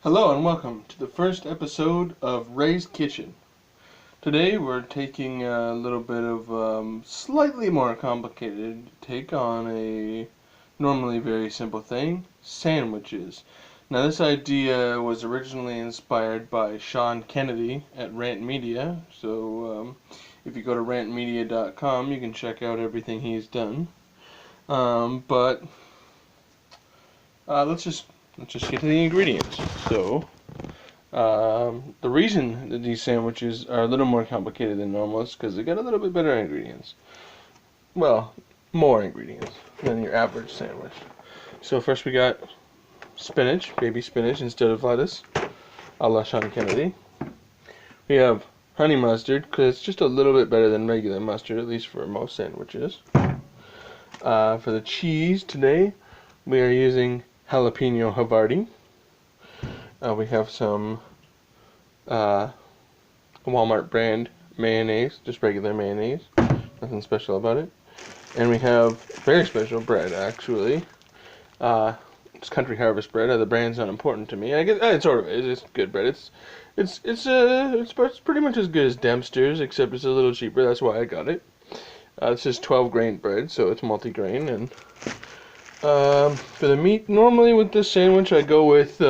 Hello and welcome to the first episode of Ray's Kitchen. Today we're taking a little bit of slightly more complicated take on a normally very simple thing, sandwiches. Now this idea was originally inspired by Sean Kennedy at Rant Media, so if you go to rantmedia.com you can check out everything he's done. But let's just get to the ingredients. So, the reason that these sandwiches are a little more complicated than normal is because they got a little bit better ingredients. Well, more ingredients than your average sandwich. So first we got spinach, baby spinach instead of lettuce, a la Sean Kennedy. We have honey mustard because it's just a little bit better than regular mustard, at least for most sandwiches. For the cheese today, we are using jalapeno Havarti. We have some Walmart brand mayonnaise, just regular mayonnaise, nothing special about it. And we have very special bread, actually. It's Country Harvest bread. The brand's not important to me. I guess it sort of is. It's good bread. It's pretty much as good as Dempster's, except it's a little cheaper. That's why I got it. This is 12 grain bread, so it's multi-grain. And for the meat, normally with this sandwich, I go with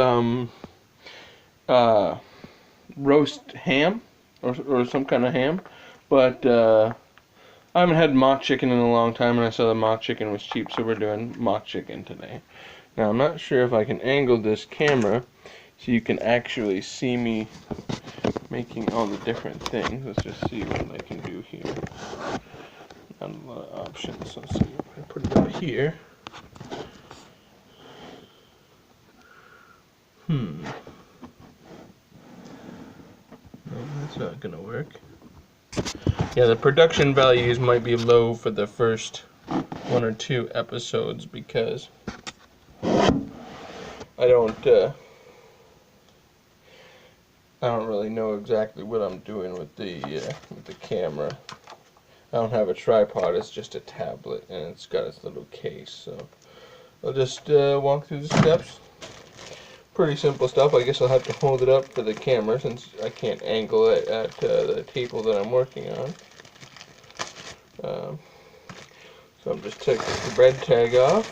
roast ham or some kind of ham, but I haven't had mock chicken in a long time, and I saw the mock chicken was cheap, so we're doing mock chicken today. Now I'm not sure if I can angle this camera so you can actually see me making all the different things. Let's just see what I can do here. Not a lot of options. Let's see if I put it up here. No, that's not gonna work. Yeah, the production values might be low for the first 1 or 2 episodes because I don't really know exactly what I'm doing with the camera. I don't have a tripod, it's just a tablet and it's got its little case, so I'll just walk through the steps. Pretty simple stuff. I guess I'll have to hold it up for the camera since I can't angle it at the table that I'm working on. So I'm just taking the bread tag off.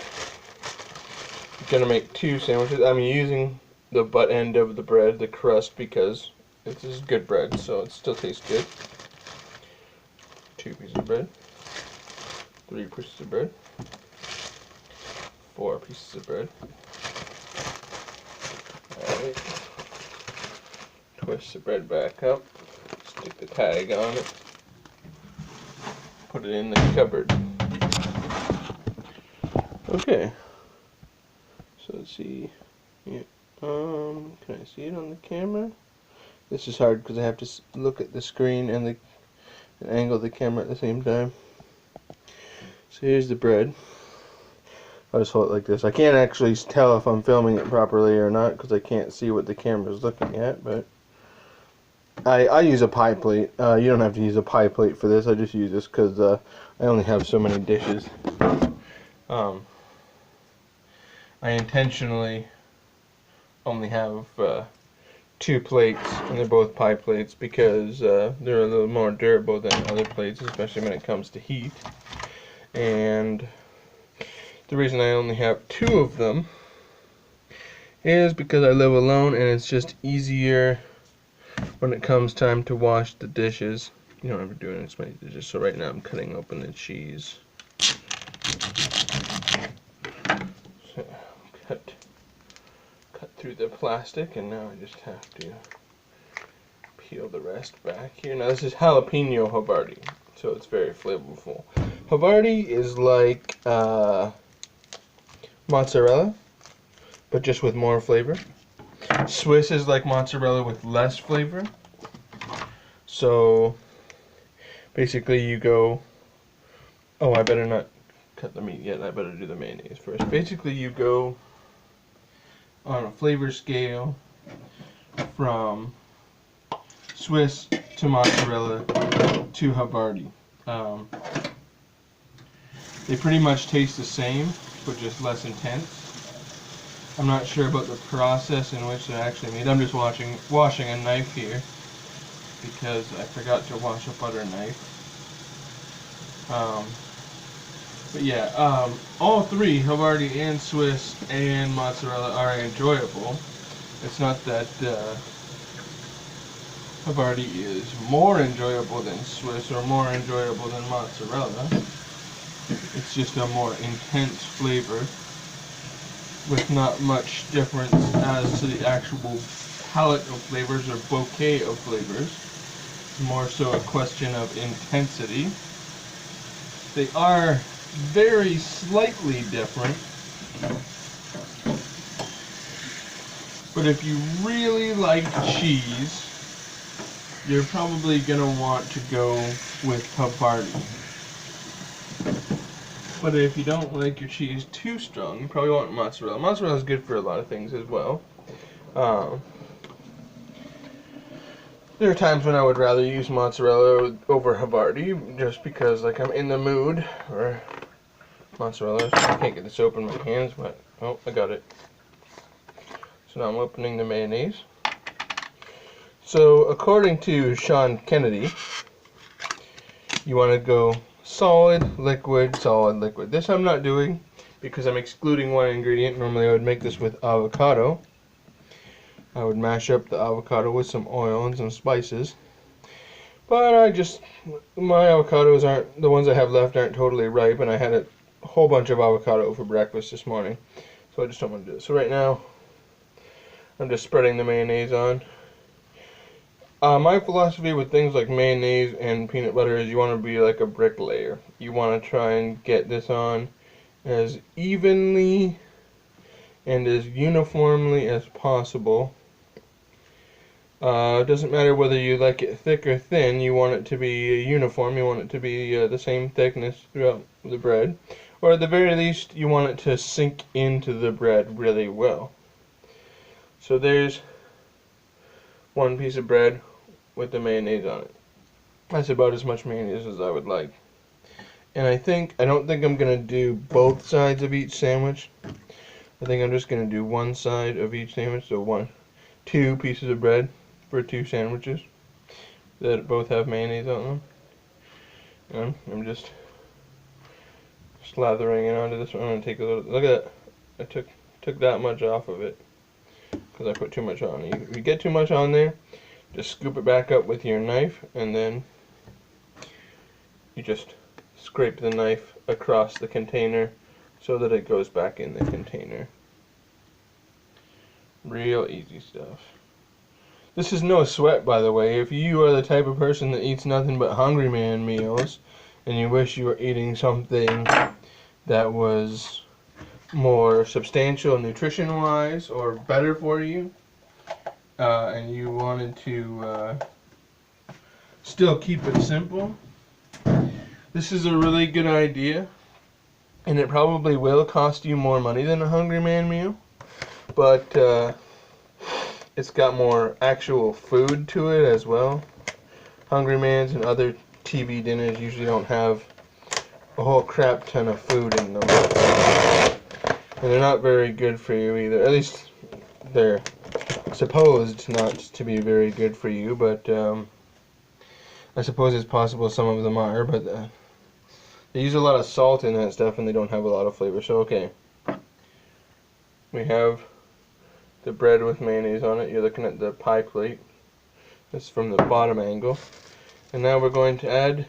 I'm gonna make 2 sandwiches. I'm using the butt end of the bread, the crust, because this is good bread, so it still tastes good. 2 pieces of bread, 3 pieces of bread, 4 pieces of bread. Alright. Twist the bread back up, stick the tag on it, put it in the cupboard. Okay. So let's see. Yeah. Can I see it on the camera? This is hard because I have to look at the screen and angle the camera at the same time. So here's the bread. I'll just hold it like this. I can't actually tell if I'm filming it properly or not because I can't see what the camera's looking at, but I use a pie plate. You don't have to use a pie plate for this. I just use this because I only have so many dishes. I intentionally only have 2 plates, and they're both pie plates because they're a little more durable than other plates, especially when it comes to heat. And the reason I only have 2 of them is because I live alone and it's just easier when it comes time to wash the dishes. You don't have to do it in as many dishes. So right now I'm cutting open the cheese. So cut through the plastic, and now I just have to peel the rest back here. Now this is jalapeno Havarti, so it's very flavorful. Havarti is like mozzarella, but just with more flavor. Swiss is like mozzarella with less flavor. So basically you go, oh, I better not cut the meat yet, I better do the mayonnaise first. Basically you go on a flavor scale from Swiss to mozzarella to Havarti. They pretty much taste the same, but just less intense. I'm not sure about the process in which they're actually made. I'm just washing a knife here because I forgot to wash a butter knife. But yeah, all three, Havarti and Swiss and mozzarella, are enjoyable. It's not that Havarti is more enjoyable than Swiss or more enjoyable than mozzarella. It's just a more intense flavor with not much difference as to the actual palette of flavors or bouquet of flavors. More so a question of intensity. They are very slightly different, but if you really like cheese, you're probably gonna want to go with Havarti. But if you don't like your cheese too strong, you probably want mozzarella. Mozzarella is good for a lot of things as well. There are times when I would rather use mozzarella over Havarti, just because like I'm in the mood, or mozzarella. I can't get this open with my hands, but oh, I got it. So now I'm opening the mayonnaise. So according to Sean Kennedy, you want to go solid, liquid, solid, liquid. This I'm not doing because I'm excluding one ingredient. Normally I would make this with avocado. I would mash up the avocado with some oil and some spices. But my avocados aren't, the ones I have left aren't totally ripe, and I had a whole bunch of avocado for breakfast this morning. So I just don't want to do it. So right now, I'm just spreading the mayonnaise on. My philosophy with things like mayonnaise and peanut butter is you want to be like a bricklayer. You want to try and get this on as evenly and as uniformly as possible. It doesn't matter whether you like it thick or thin, you want it to be uniform, you want it to be the same thickness throughout the bread. Or at the very least, you want it to sink into the bread really well. So there's one piece of bread with the mayonnaise on it. That's about as much mayonnaise as I would like. And I don't think I'm going to do both sides of each sandwich. I think I'm just going to do one side of each sandwich, so two pieces of bread for two sandwiches that both have mayonnaise on them. And I'm just slathering it onto this one. I'm going to take a little, look at that. I took that much off of it because I put too much on. If you get too much on there, just scoop it back up with your knife, and then you just scrape the knife across the container so that it goes back in the container. Real easy stuff. This is no sweat, by the way. If you are the type of person that eats nothing but Hungry Man meals, and you wish you were eating something that was more substantial nutrition-wise or better for you, and you wanted to still keep it simple, this is a really good idea, and it probably will cost you more money than a Hungry Man meal, but it's got more actual food to it as well. Hungry Man's and other TV dinners usually don't have a whole crap ton of food in them, and they're not very good for you either. At least they're supposed not to be very good for you, but I suppose it's possible some of them are, but they use a lot of salt in that stuff and they don't have a lot of flavor. So okay, we have the bread with mayonnaise on it. You're looking at the pie plate. This is from the bottom angle. And now we're going to add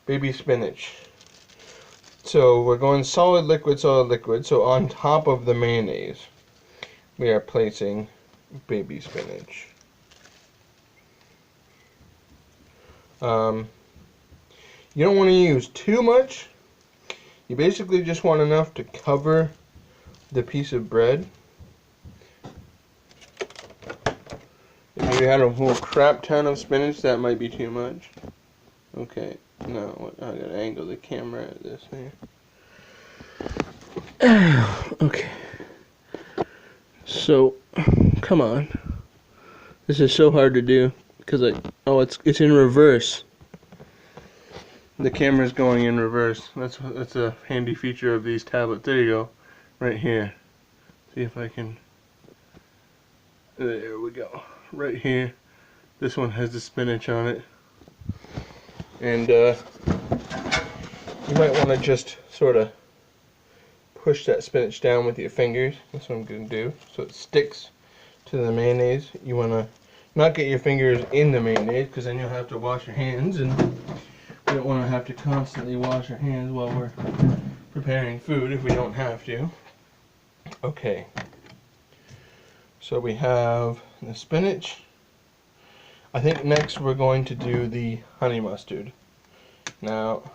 baby spinach. So we're going solid, liquid, solid, liquid. So on top of the mayonnaise, we are placing baby spinach. You don't want to use too much. You basically just want enough to cover the piece of bread. If you had a whole crap ton of spinach, that might be too much. Okay, no, I gotta angle the camera at this here. Okay. So, come on. This is so hard to do because it's in reverse. The camera's going in reverse. That's a handy feature of these tablets. There you go, right here. See if I can. There we go. Right here. This one has the spinach on it. And you might want to just sort of push that spinach down with your fingers. That's what I'm going to do. So it sticks to the mayonnaise. You want to not get your fingers in the mayonnaise, because then you'll have to wash your hands, and we don't want to have to constantly wash our hands while we're preparing food if we don't have to. Okay. So we have the spinach. I think next we're going to do the honey mustard. Now,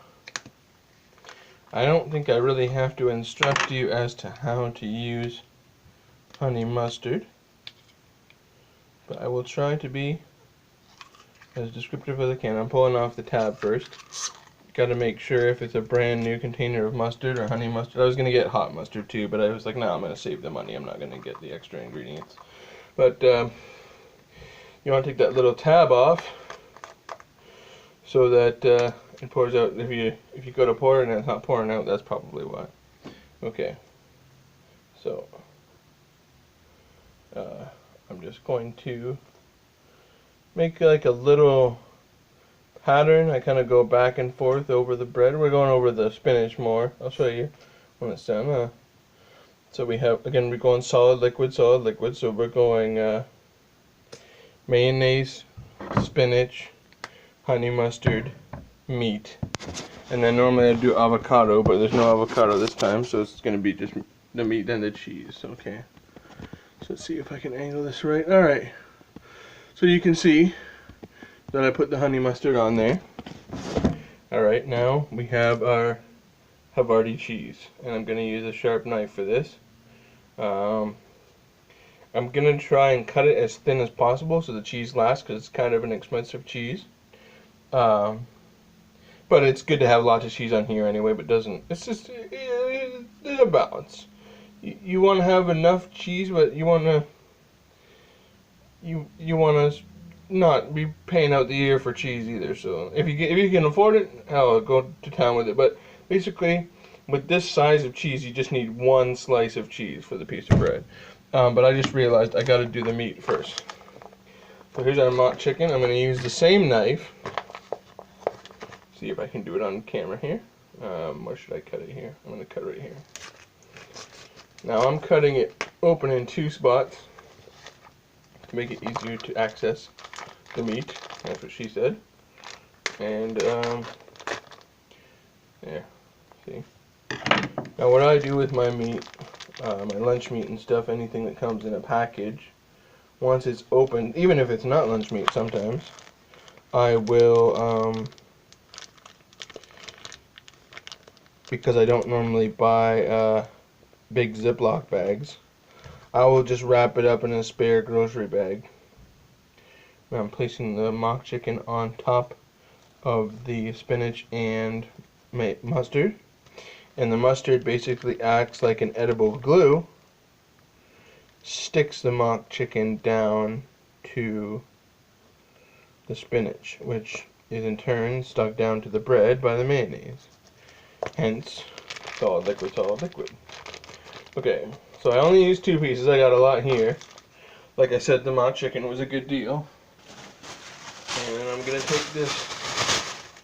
I don't think I really have to instruct you as to how to use honey mustard, but I will try to be as descriptive as I can. I'm pulling off the tab first. Got to make sure if it's a brand new container of mustard or honey mustard. I was going to get hot mustard too, but I was like, no, I'm going to save the money. I'm not going to get the extra ingredients. But you want to take that little tab off so that it pours out. If you go to pour it and it's not pouring out, that's probably why. Okay. So I'm just going to make like a little pattern. I kind of go back and forth over the bread. We're going over the spinach more. I'll show you when it's done. So we have, again, we're going solid, liquid. So we're going mayonnaise, spinach, honey mustard, meat. And then normally I do avocado, but there's no avocado this time, so it's going to be just the meat and the cheese. Okay. So let's see if I can angle this right. Alright. So you can see that I put the honey mustard on there. Alright, now we have our Havarti cheese. And I'm going to use a sharp knife for this. I'm going to try and cut it as thin as possible so the cheese lasts, because it's kind of an expensive cheese. But it's good to have lots of cheese on here anyway, but it's just, there's a balance. You want to have enough cheese, but you want to not be paying out the ear for cheese either. So if you can afford it, hell, go to town with it. But basically, with this size of cheese, you just need one slice of cheese for the piece of bread. But I just realized I got to do the meat first. So here's our mock chicken. I'm going to use the same knife. See if I can do it on camera here. Or should I cut it here? I'm going to cut it right here. Now I'm cutting it open in 2 spots to make it easier to access the meat. That's what she said. And there. See. Now what I do with my meat, my lunch meat and stuff, anything that comes in a package, once it's opened, even if it's not lunch meat sometimes, I will, because I don't normally buy big Ziploc bags, I will just wrap it up in a spare grocery bag. Now I'm placing the mock chicken on top of the spinach and mustard, and the mustard basically acts like an edible glue, sticks the mock chicken down to the spinach, which is in turn stuck down to the bread by the mayonnaise. Hence, solid liquid, solid liquid. Okay, so I only used 2 pieces. I got a lot here. Like I said, the mock chicken was a good deal. And I'm going to take this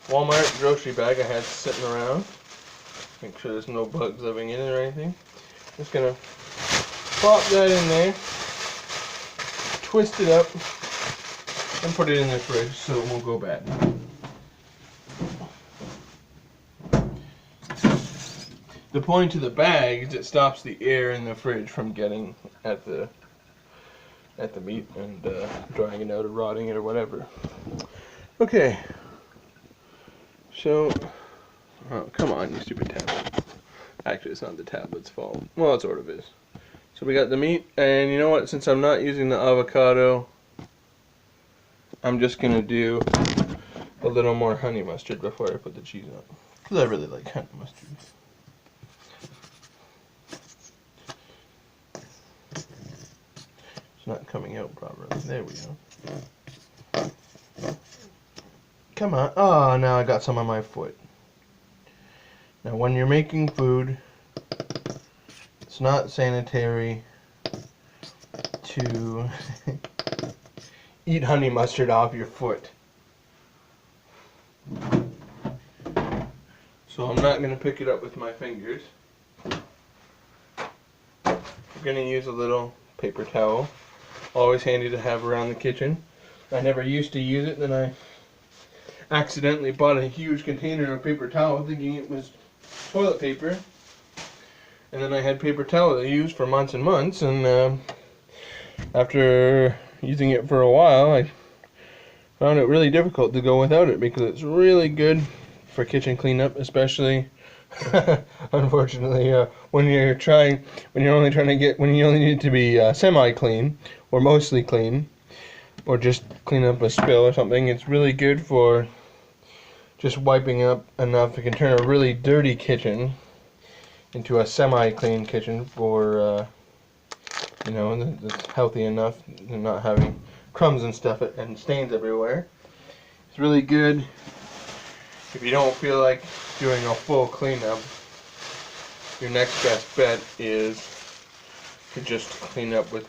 Walmart grocery bag I had sitting around. Make sure there's no bugs living in it or anything. Just going to pop that in there, twist it up, and put it in the fridge so it won't go bad. The point of the bag is it stops the air in the fridge from getting at the meat and drying it out or rotting it or whatever. Okay. So, oh, come on, you stupid tablet. Actually, it's not the tablet's fault. Well, it sort of is. So we got the meat, and you know what? Since I'm not using the avocado, I'm just gonna do a little more honey mustard before I put the cheese on, because I really like honey mustard. Not coming out properly. There we go. Come on. Oh, now I got some on my foot. Now when you're making food, it's not sanitary to eat honey mustard off your foot. So I'm not going to pick it up with my fingers. I'm going to use a little paper towel. Always handy to have around the kitchen. I never used to use it, then I accidentally bought a huge container of paper towel thinking it was toilet paper. And then I had paper towel to use for months and months, and after using it for a while, I found it really difficult to go without it because it's really good for kitchen cleanup, especially unfortunately when you only need it to be semi-clean or mostly clean, or just clean up a spill or something. It's really good for just wiping up enough. It can turn a really dirty kitchen into a semi-clean kitchen for that's healthy enough and not having crumbs and stuff and stains everywhere. It's really good if you don't feel like doing a full cleanup. Your next best bet is to just clean up with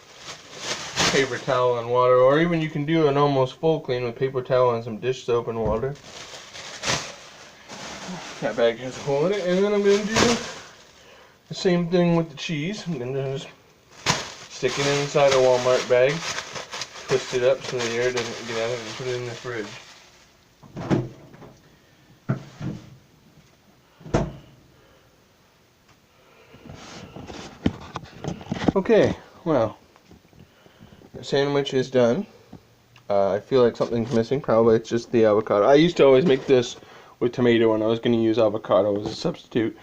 paper towel and water, or even you can do an almost full clean with paper towel and some dish soap and water. That bag has a hole in it, and then I'm going to do the same thing with the cheese. I'm going to just stick it inside a Walmart bag, twist it up so the air doesn't get out of it, and put it in the fridge. Okay, well, the sandwich is done. I feel like something's missing. Probably it's just the avocado. I used to always make this with tomato, and I was going to use avocado as a substitute.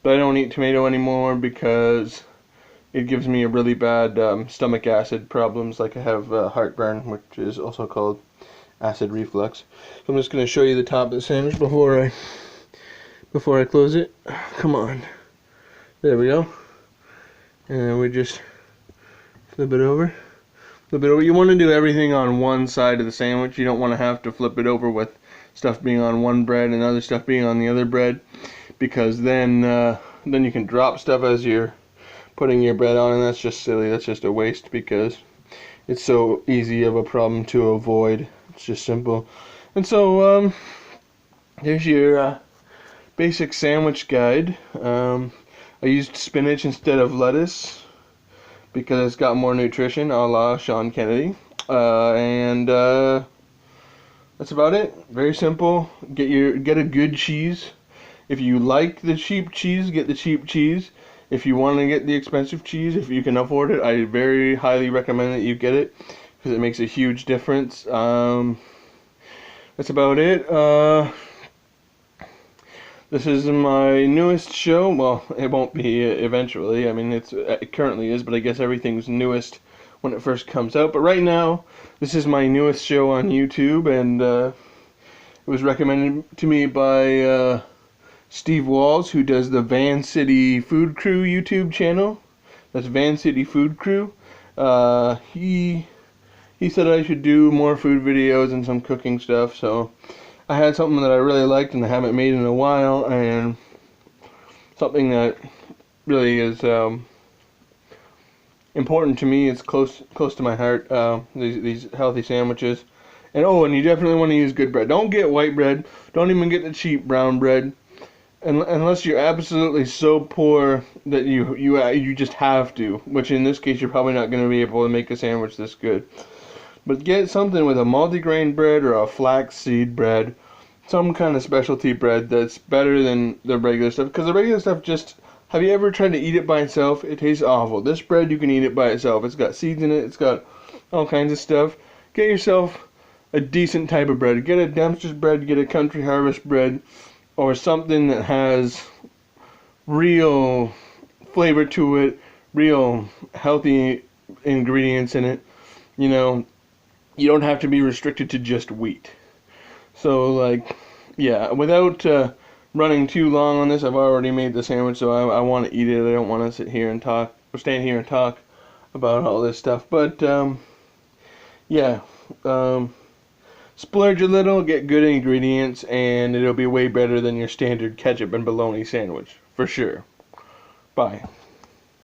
But I don't eat tomato anymore because it gives me a really bad stomach acid problems. Like I have heartburn, which is also called acid reflux. So I'm just going to show you the top of the sandwich before I close it. Come on. There we go. And we just flip it over. You want to do everything on one side of the sandwich. You don't want to have to flip it over with stuff being on one bread and other stuff being on the other bread, because then you can drop stuff as you're putting your bread on, and that's just silly. That's just a waste because it's so easy of a problem to avoid. It's just simple. And so there's your basic sandwich guide. I used spinach instead of lettuce because it's got more nutrition, a la Sean Kennedy. And that's about it. Very simple. Get a good cheese. If you like the cheap cheese, get the cheap cheese. If you want to get the expensive cheese, if you can afford it, I very highly recommend that you get it because it makes a huge difference. That's about it. This is my newest show. Well, it won't be eventually. I mean, it currently is, but I guess everything's newest when it first comes out. But right now, this is my newest show on YouTube, and it was recommended to me by Steve Walls, who does the Van City Food Crew YouTube channel. That's Van City Food Crew. He said I should do more food videos and some cooking stuff, so I had something that I really liked and I haven't made in a while, and something that really is important to me. It's close to my heart. These healthy sandwiches, and you definitely want to use good bread. Don't get white bread. Don't even get the cheap brown bread, unless you're absolutely so poor that you just have to. Which in this case, you're probably not going to be able to make a sandwich this good. But get something with a multigrain bread or a flaxseed bread, some kind of specialty bread that's better than the regular stuff. Because the regular stuff have you ever tried to eat it by itself? It tastes awful. This bread, you can eat it by itself. It's got seeds in it. It's got all kinds of stuff. Get yourself a decent type of bread. Get a Dempster's bread, get a Country Harvest bread, or something that has real flavor to it, real healthy ingredients in it. You don't have to be restricted to just wheat. So, without running too long on this, I've already made the sandwich, so I want to eat it. I don't want to sit here and talk, or stand here and talk about all this stuff. But, splurge a little, get good ingredients, and it'll be way better than your standard ketchup and bologna sandwich, for sure. Bye.